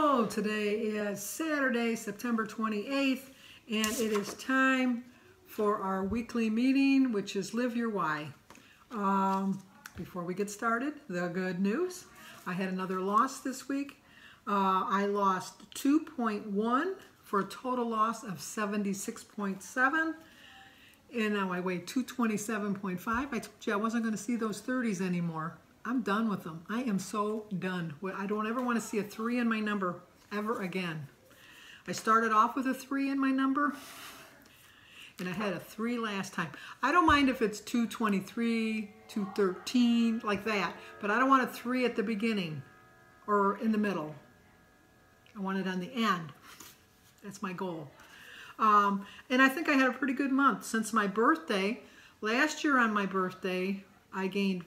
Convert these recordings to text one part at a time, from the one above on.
Hello, today is Saturday, September 28th, and it is time for our weekly meeting, which is Live Your Why. Before we get started, the good news. I had another loss this week. I lost 2.1 for a total loss of 76.7. And now I weigh 227.5. I told you I wasn't going to see those 30s anymore. I'm done with them. I am so done. I don't ever want to see a 3 in my number ever again. I started off with a 3 in my number, and I had a 3 last time. I don't mind if it's 223, 213, like that, but I don't want a 3 at the beginning or in the middle. I want it on the end. That's my goal. And I think I had a pretty good month. Since my birthday, last year on my birthday, I gained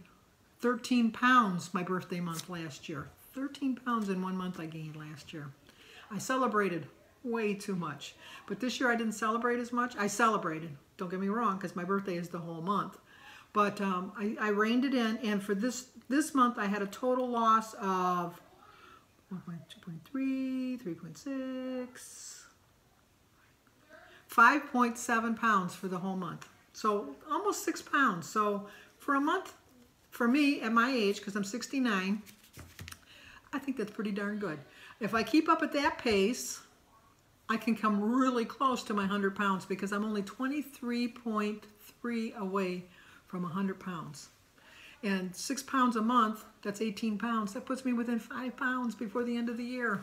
13 pounds my birthday month last year. 13 pounds in 1 month I gained last year. I celebrated way too much. But this year I didn't celebrate as much. I celebrated, don't get me wrong, because my birthday is the whole month. But I reined it in, and for this month I had a total loss of 2.3, 3.6, 5.7 pounds for the whole month. So almost 6 pounds. So for a month, for me, at my age, because I'm 69, I think that's pretty darn good. If I keep up at that pace, I can come really close to my 100 pounds because I'm only 23.3 away from 100 pounds. And 6 pounds a month, that's 18 pounds. That puts me within 5 pounds before the end of the year.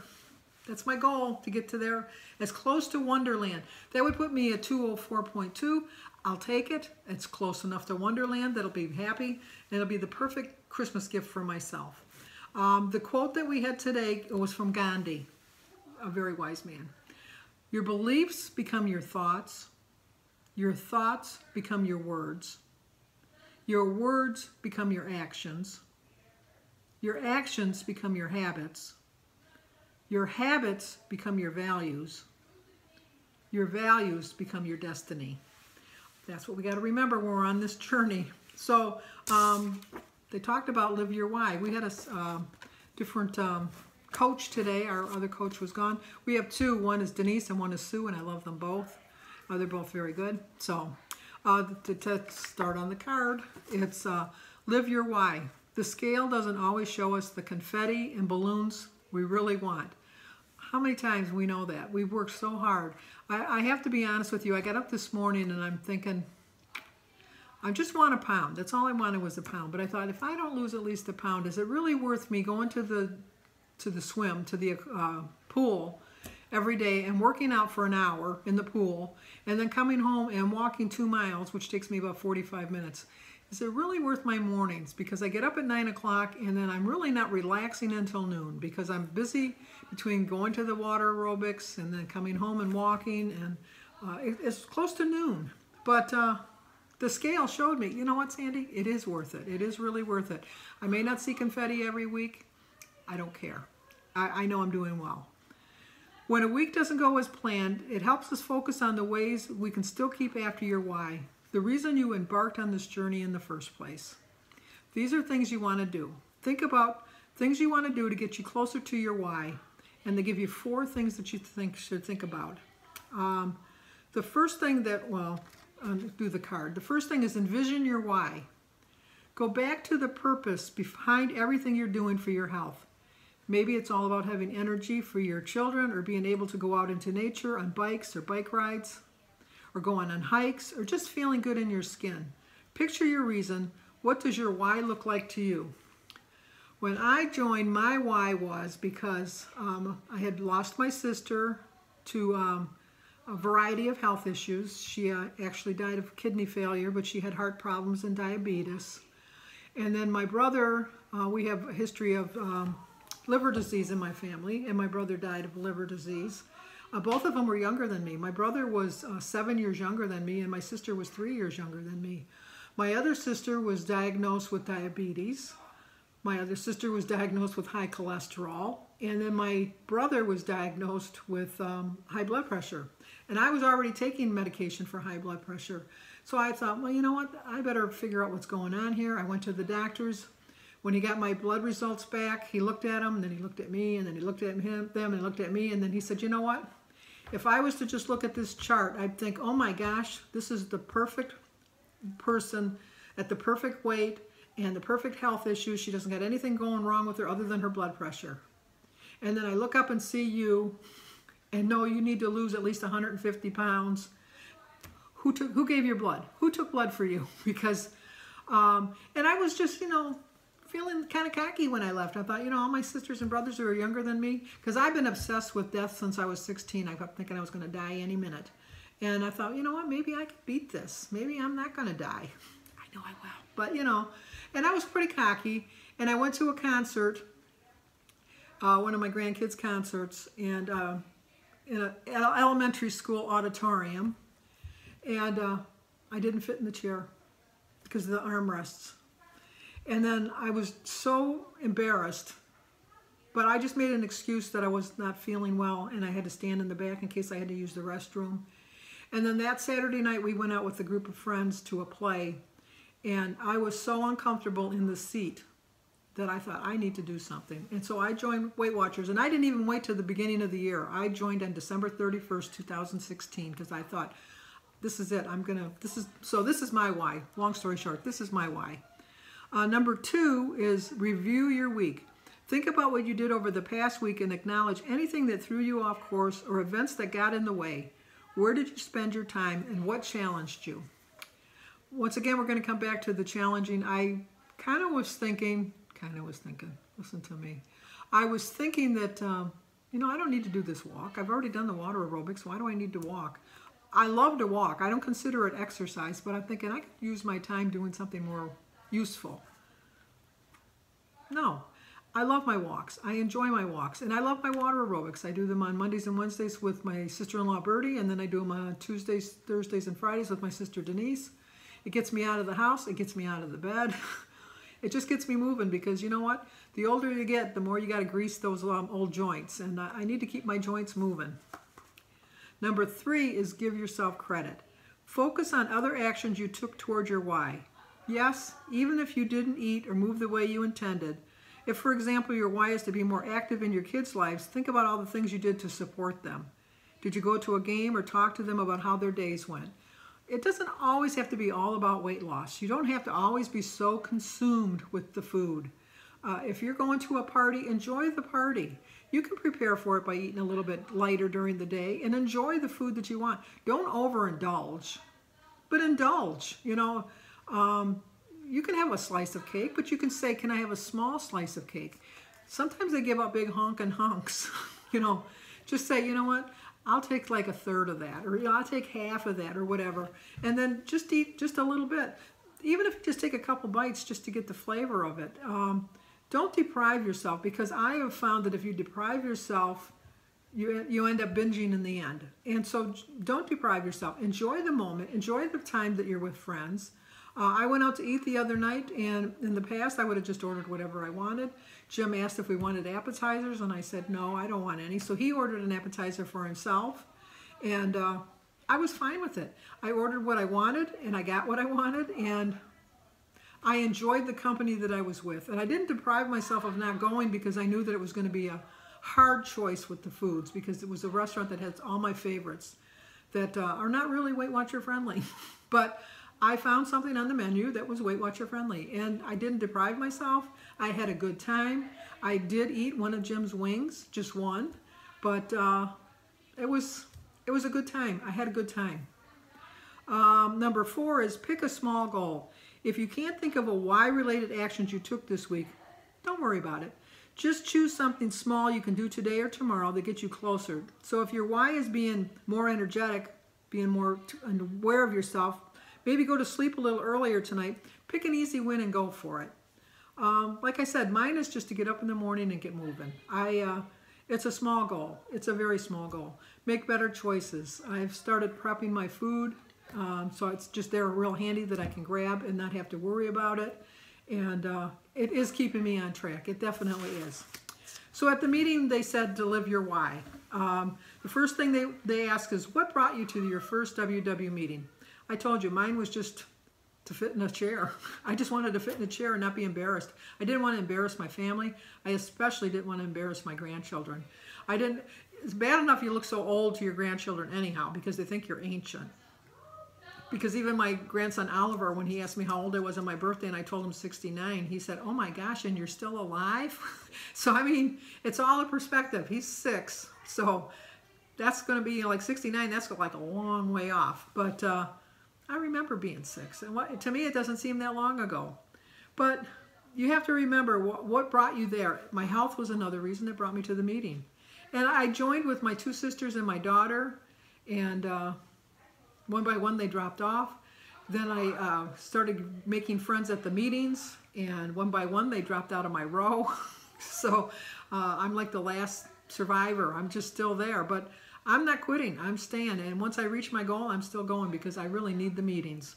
That's my goal, to get to there as close to Wonderland. That would put me at 204.2. I'll take it. It's close enough to Wonderland that'll be happy. And it'll be the perfect Christmas gift for myself. The quote that we had today was from Gandhi, a very wise man. Your beliefs become your thoughts become your words become your actions become your habits become your values become your destiny. That's what we got to remember when we're on this journey. So they talked about Live Your Why. We had a different coach today. Our other coach was gone. We have two. One is Denise and one is Sue, and I love them both. They're both very good. So to start on the card, it's Live Your Why. The scale doesn't always show us the confetti and balloons we really want. How many times we know that? We've worked so hard. I have to be honest with you. I got up this morning and I'm thinking, I just want a pound. That's all I wanted was a pound. But I thought, if I don't lose at least a pound, is it really worth me going to the pool every day and working out for an hour in the pool and then coming home and walking 2 miles, which takes me about 45 minutes? Is it really worth my mornings? Because I get up at 9 o'clock and then I'm really not relaxing until noon because I'm busy between going to the water aerobics and then coming home and walking, and it's close to noon. But the scale showed me, you know what, Sandy? It is worth it. It is really worth it. I may not see confetti every week. I don't care. I know I'm doing well. When a week doesn't go as planned, it helps us focus on the ways we can still keep after your why. The reason you embarked on this journey in the first place. These are things you want to do. Think about things you want to do to get you closer to your why. And they give you 4 things that you should think about. The first thing that, do the card. The first thing is envision your why. Go back to the purpose behind everything you're doing for your health. Maybe it's all about having energy for your children, or being able to go out into nature on bikes or bike rides, or going on hikes, or just feeling good in your skin. Picture your reason. What does your why look like to you? When I joined, my why was because I had lost my sister to a variety of health issues. She actually died of kidney failure, but she had heart problems and diabetes. And then my brother, we have a history of liver disease in my family, and my brother died of liver disease. Both of them were younger than me. My brother was 7 years younger than me, and my sister was 3 years younger than me. My other sister was diagnosed with diabetes. My other sister was diagnosed with high cholesterol. And then my brother was diagnosed with high blood pressure. And I was already taking medication for high blood pressure. So I thought, well, you know what? I better figure out what's going on here. I went to the doctors. When he got my blood results back, he looked at them, and then he looked at me, and then he looked at them, and he looked at me, and then he said, you know what? If I was to just look at this chart, I'd think, oh my gosh, this is the perfect person at the perfect weight and the perfect health issues. She doesn't got anything going wrong with her other than her blood pressure. And then I look up and see you and know you need to lose at least 150 pounds. Who gave your blood? Who took blood for you? Because, and I was just, you know, feeling kind of cocky when I left. I thought, you know, all my sisters and brothers who are younger than me, because I've been obsessed with death since I was 16. I kept thinking I was going to die any minute. And I thought, you know what, maybe I could beat this. Maybe I'm not going to die. I know I will. But, you know, and I was pretty cocky. And I went to a concert, one of my grandkids' concerts, and in an elementary school auditorium. And I didn't fit in the chair because of the armrests. And then I was so embarrassed, but I just made an excuse that I was not feeling well and I had to stand in the back in case I had to use the restroom. And then that Saturday night we went out with a group of friends to a play, and I was so uncomfortable in the seat that I thought I need to do something. And so I joined Weight Watchers, and I didn't even wait till the beginning of the year. I joined on December 31st, 2016, because I thought, this is it. So this is my why. Long story short, this is my why. Number 2 is review your week. Think about what you did over the past week and acknowledge anything that threw you off course or events that got in the way. Where did you spend your time and what challenged you? Once again, we're going to come back to the challenging. I kind of was thinking, listen to me. I was thinking that, you know, I don't need to do this walk. I've already done the water aerobics. Why do I need to walk? I love to walk. I don't consider it exercise, but I'm thinking I could use my time doing something more useful. No, I love my walks. I enjoy my walks, and I love my water aerobics. I do them on Mondays and Wednesdays with my sister-in-law Bertie, and then I do them on Tuesdays, Thursdays, and Fridays with my sister Denise. It gets me out of the house. It gets me out of the bed. It just gets me moving because, you know what? The older you get, the more you got to grease those old joints, and I need to keep my joints moving. Number 3 is give yourself credit. Focus on other actions you took toward your why. Yes, even if you didn't eat or move the way you intended. If, for example, your why is to be more active in your kids' lives, think about all the things you did to support them. Did you go to a game or talk to them about how their days went? It doesn't always have to be all about weight loss. You don't have to always be so consumed with the food. If you're going to a party, enjoy the party. You can prepare for it by eating a little bit lighter during the day and enjoy the food that you want. Don't overindulge, but indulge. You know, you can have a slice of cake, but you can say, can I have a small slice of cake? Sometimes they give out big honking hunks. You know, just say, you know what? I'll take like a third of that, or I'll take half of that, or whatever. And then just eat just a little bit. Even if you just take a couple bites just to get the flavor of it. Don't deprive yourself, because I have found that if you deprive yourself, you end up binging in the end. And so don't deprive yourself. Enjoy the moment. Enjoy the time that you're with friends. I went out to eat the other night, and in the past I would have just ordered whatever I wanted. Jim asked if we wanted appetizers, and I said, no, I don't want any. So he ordered an appetizer for himself, and I was fine with it. I ordered what I wanted, and I got what I wanted, and I enjoyed the company that I was with. And I didn't deprive myself of not going because I knew that it was going to be a hard choice with the foods, because it was a restaurant that has all my favorites that are not really Weight Watcher friendly. But I found something on the menu that was Weight Watcher friendly, and I didn't deprive myself. I had a good time. I did eat one of Jim's wings, just one, but it was a good time. I had a good time. Number 4 is pick a small goal. If you can't think of a why-related actions you took this week, don't worry about it. Just choose something small you can do today or tomorrow that gets you closer. So if your why is being more energetic, being more aware of yourself, maybe go to sleep a little earlier tonight, pick an easy win and go for it. Like I said, mine is just to get up in the morning and get moving. It's a small goal. It's a very small goal. Make better choices. I've started prepping my food. So it's just there real handy that I can grab and not have to worry about it. And it is keeping me on track. It definitely is. So at the meeting, they said to live your why. The first thing they ask is, what brought you to your first WW meeting? I told you, mine was just to fit in a chair. I just wanted to fit in a chair and not be embarrassed. I didn't want to embarrass my family. I especially didn't want to embarrass my grandchildren. It's bad enough you look so old to your grandchildren anyhow because they think you're ancient. Because even my grandson Oliver, when he asked me how old I was on my birthday and I told him 69, he said, "Oh my gosh, and you're still alive?" So I mean, it's all a perspective. He's 6, so that's going to be like 69. That's like a long way off. But I remember being 6, and to me, it doesn't seem that long ago. But you have to remember what brought you there. My health was another reason that brought me to the meeting, and I joined with my 2 sisters and my daughter, and one by one they dropped off. Then I started making friends at the meetings, and one by one they dropped out of my row. So I'm like the last survivor. I'm just still there, but I'm not quitting. I'm staying, and once I reach my goal, I'm still going because I really need the meetings.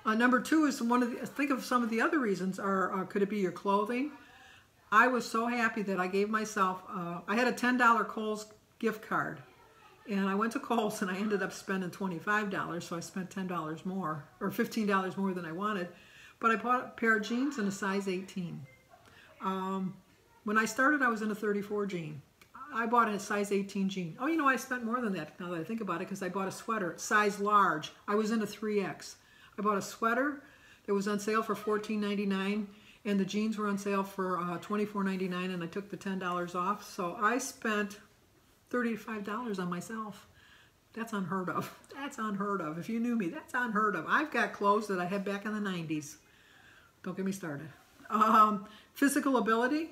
Number 2 is think of some of the other reasons. Could it be your clothing? I was so happy that I gave myself, I had a $10 Kohl's gift card. And I went to Kohl's and I ended up spending $25, so I spent $10 more, or $15 more than I wanted. But I bought a pair of jeans in a size 18. When I started, I was in a 34 jean. I bought a size 18 jean. Oh, you know, I spent more than that now that I think about it, because I bought a sweater, size large. I was in a 3X. I bought a sweater that was on sale for $14.99, and the jeans were on sale for $24.99, and I took the $10 off. So I spent $35 on myself. That's unheard of. That's unheard of. If you knew me, that's unheard of. I've got clothes that I had back in the 90s. Don't get me started. Physical ability.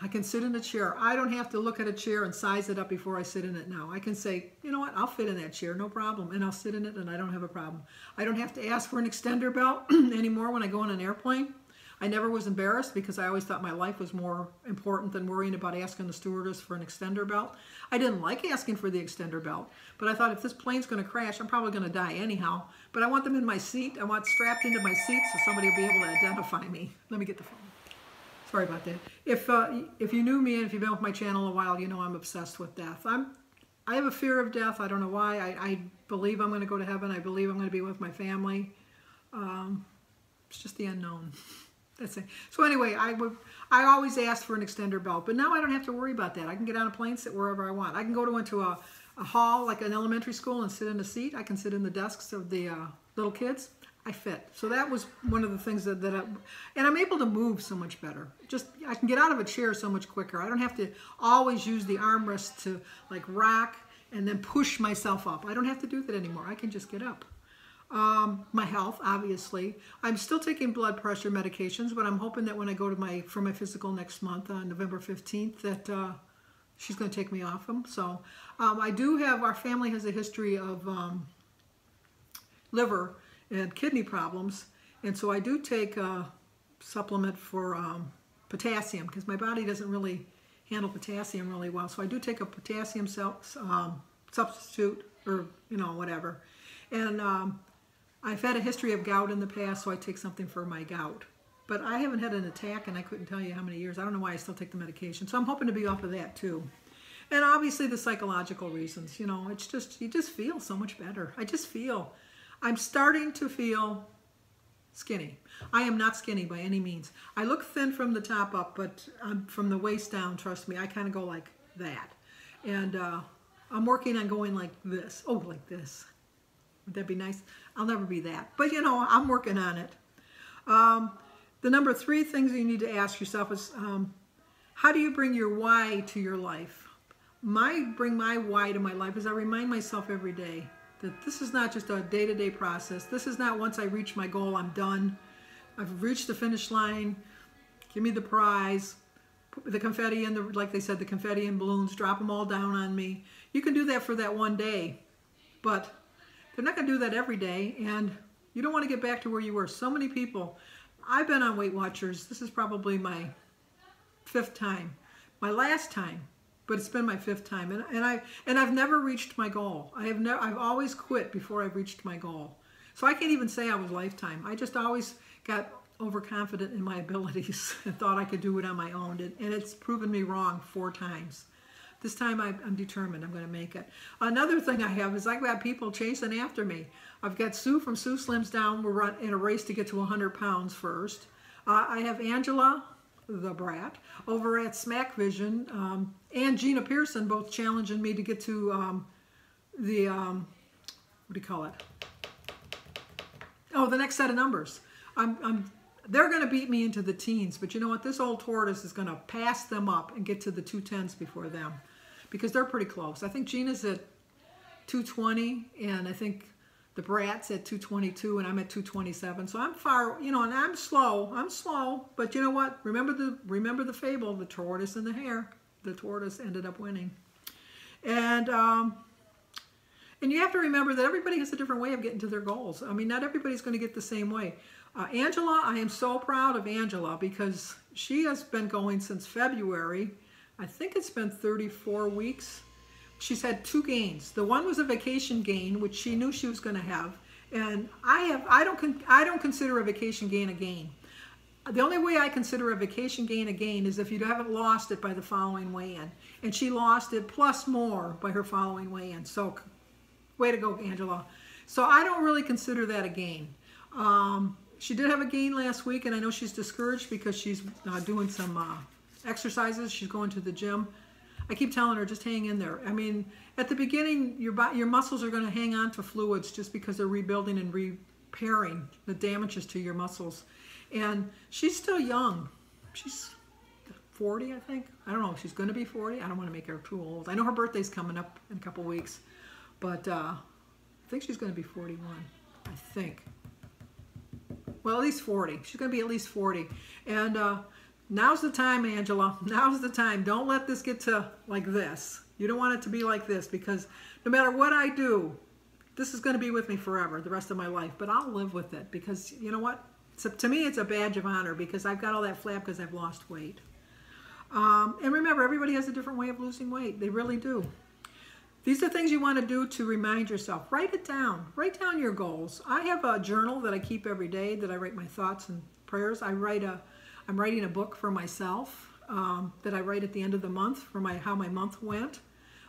I can sit in a chair. I don't have to look at a chair and size it up before I sit in it now. I can say, you know what, I'll fit in that chair, no problem. And I'll sit in it and I don't have a problem. I don't have to ask for an extender belt anymore when I go on an airplane. I never was embarrassed because I always thought my life was more important than worrying about asking the stewardess for an extender belt. I didn't like asking for the extender belt, but I thought if this plane's going to crash, I'm probably going to die anyhow. But I want them in my seat. I want strapped into my seat so somebody will be able to identify me. Let me get the phone. Sorry about that. If you knew me and if you've been with my channel a while, you know I'm obsessed with death. I have a fear of death. I don't know why. I believe I'm going to go to heaven. I believe I'm going to be with my family. It's just the unknown. That's it. So anyway, I always asked for an extender belt, but now I don't have to worry about that. I can get on a plane, sit wherever I want. I can go into a hall like an elementary school and sit in a seat. I can sit in the desks of the little kids. I fit. So that was one of the things and I'm able to move so much better. I can get out of a chair so much quicker. I don't have to always use the armrest to like rock and then push myself up. I don't have to do that anymore. I can just get up. My health, obviously. I'm still taking blood pressure medications, but I'm hoping that when I go for my physical next month on November 15th that she's going to take me off them. So our family has a history of liver and kidney problems, and so I do take a supplement for potassium because my body doesn't really handle potassium really well. So I do take a potassium substitute, or whatever. And I've had a history of gout in the past, so I take something for my gout. But I haven't had an attack, and I couldn't tell you how many years. I don't know why I still take the medication. So I'm hoping to be off of that too. And obviously the psychological reasons. It's just, you just feel so much better. I'm starting to feel skinny. I am not skinny by any means. I look thin from the top up, but from the waist down, trust me, I kind of go like that. And I'm working on going like this. Oh, like this. Would that be nice? I'll never be that. But, I'm working on it. The number 3 things you need to ask yourself is, how do you bring your why to your life? Bring my why to my life is I remind myself every day that this is not just a day-to-day process. This is not once I reach my goal, I'm done. I've reached the finish line. Give me the prize. Put the confetti in, like they said, the confetti and balloons, drop them all down on me. You can do that for that one day, but they're not going to do that every day, and you don't want to get back to where you were. So many people, I've been on Weight Watchers. This is probably my 5th time, my last time, but it's been my 5th time, and I've never reached my goal. I've always quit before I've reached my goal. So I can't even say I was lifetime. I just always got overconfident in my abilities and thought I could do it on my own, and it's proven me wrong 4 times. This time I'm determined I'm going to make it. Another thing I have is I've got people chasing after me. I've got Sue from Sue Slims Down. We're in a race to get to 100 pounds first. I have Angela, the brat, over at Smack Vision, and Gina Pearson both challenging me to get to what do you call it? Oh, the next set of numbers. They're going to beat me into the teens, but you know what? This old tortoise is going to pass them up and get to the 210s before them, because they're pretty close. I think Gina's at 220, and I think the brat's at 222, and I'm at 227. So I'm far, you know, and I'm slow. I'm slow, but you know what? Remember the fable, the tortoise and the hare. The tortoise ended up winning, and you have to remember that everybody has a different way of getting to their goals. I mean, not everybody's going to get the same way. Angela, I am so proud of Angela because she has been going since February. I think it's been 34 weeks. She's had 2 gains. The one was a vacation gain, which she knew she was going to have. And I don't consider a vacation gain a gain. The only way I consider a vacation gain a gain is if you haven't lost it by the following weigh-in. And she lost it plus more by her following weigh-in. So way to go, Angela. So I don't really consider that a gain. She did have a gain last week, and I know she's discouraged because she's doing some exercises. She's going to the gym. I keep telling her, just hang in there. I mean, at the beginning, your muscles are going to hang on to fluids just because they're rebuilding and repairing the damages to your muscles. And she's still young. She's 40, I think. I don't know if she's going to be 40. I don't want to make her too old. I know her birthday's coming up in a couple weeks, but I think she's going to be 41, I think. Well, at least 40. She's going to be at least 40. And now's the time, Angela. Now's the time. Don't let this get to like this. You don't want it to be like this, because no matter what I do, this is going to be with me forever, the rest of my life. But I'll live with it because, you know what? To me, it's a badge of honor because I've got all that flab because I've lost weight. And remember, everybody has a different way of losing weight. They really do. These are things you want to do to remind yourself. Write it down. Write down your goals. I have a journal that I keep every day that I write my thoughts and prayers. I'm writing a book for myself that I write at the end of the month for how my month went.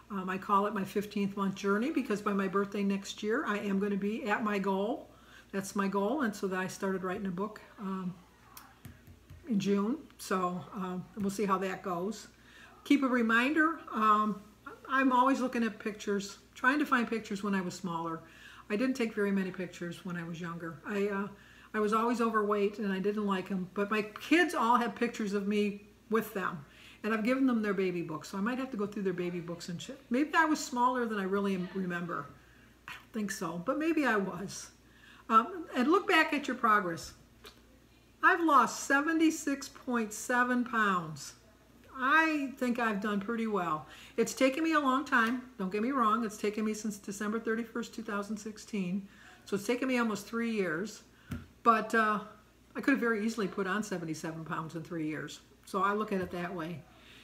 I call it my 15th month journey because by my birthday next year, I am going to be at my goal. That's my goal. And so that I started writing a book in June. So we'll see how that goes. Keep a reminder. I'm always looking at pictures, trying to find pictures when I was smaller. I didn't take very many pictures when I was younger. I was always overweight and I didn't like them, but my kids all have pictures of me with them. And I've given them their baby books, so I might have to go through their baby books and shit. Maybe I was smaller than I really remember. I don't think so, but maybe I was. And look back at your progress. I've lost 76.7 pounds. I think I've done pretty well. It's taken me a long time. Don't get me wrong. It's taken me since December 31st, 2016. So it's taken me almost 3 years. But I could have very easily put on 77 pounds in 3 years. So I look at it that way.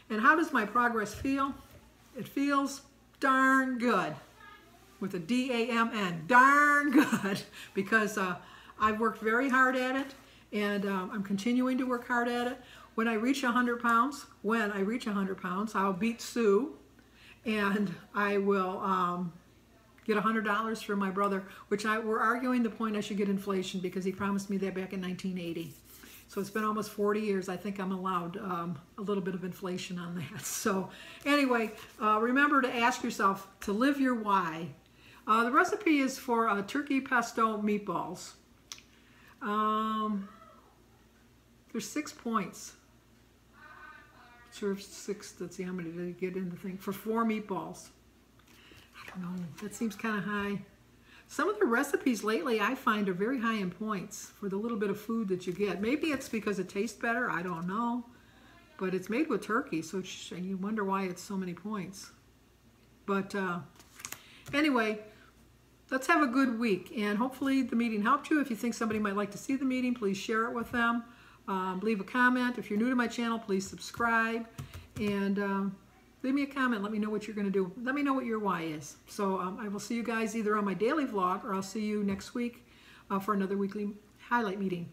And how does my progress feel? It feels darn good. With a D-A-M-N. Darn good. Because I've worked very hard at it. And I'm continuing to work hard at it. When I reach 100 pounds, I'll beat Sue, and I will get $100 for my brother, which we're arguing the point I should get inflation because he promised me that back in 1980. So it's been almost 40 years. I think I'm allowed a little bit of inflation on that. So anyway, remember to ask yourself to live your why. The recipe is for turkey pesto meatballs. There's 6 points. Serve 6, let's see how many did I get in the thing, for 4 meatballs. I don't know, that seems kind of high. Some of the recipes lately I find are very high in points for the little bit of food that you get. Maybe it's because it tastes better, I don't know. But it's made with turkey, so you wonder why it's so many points. But anyway, let's have a good week. And hopefully the meeting helped you. If you think somebody might like to see the meeting, please share it with them. Leave a comment. If you're new to my channel, please subscribe. And leave me a comment. Let me know what you're going to do. Let me know what your why is. So I will see you guys either on my daily vlog or I'll see you next week for another weekly highlight meeting.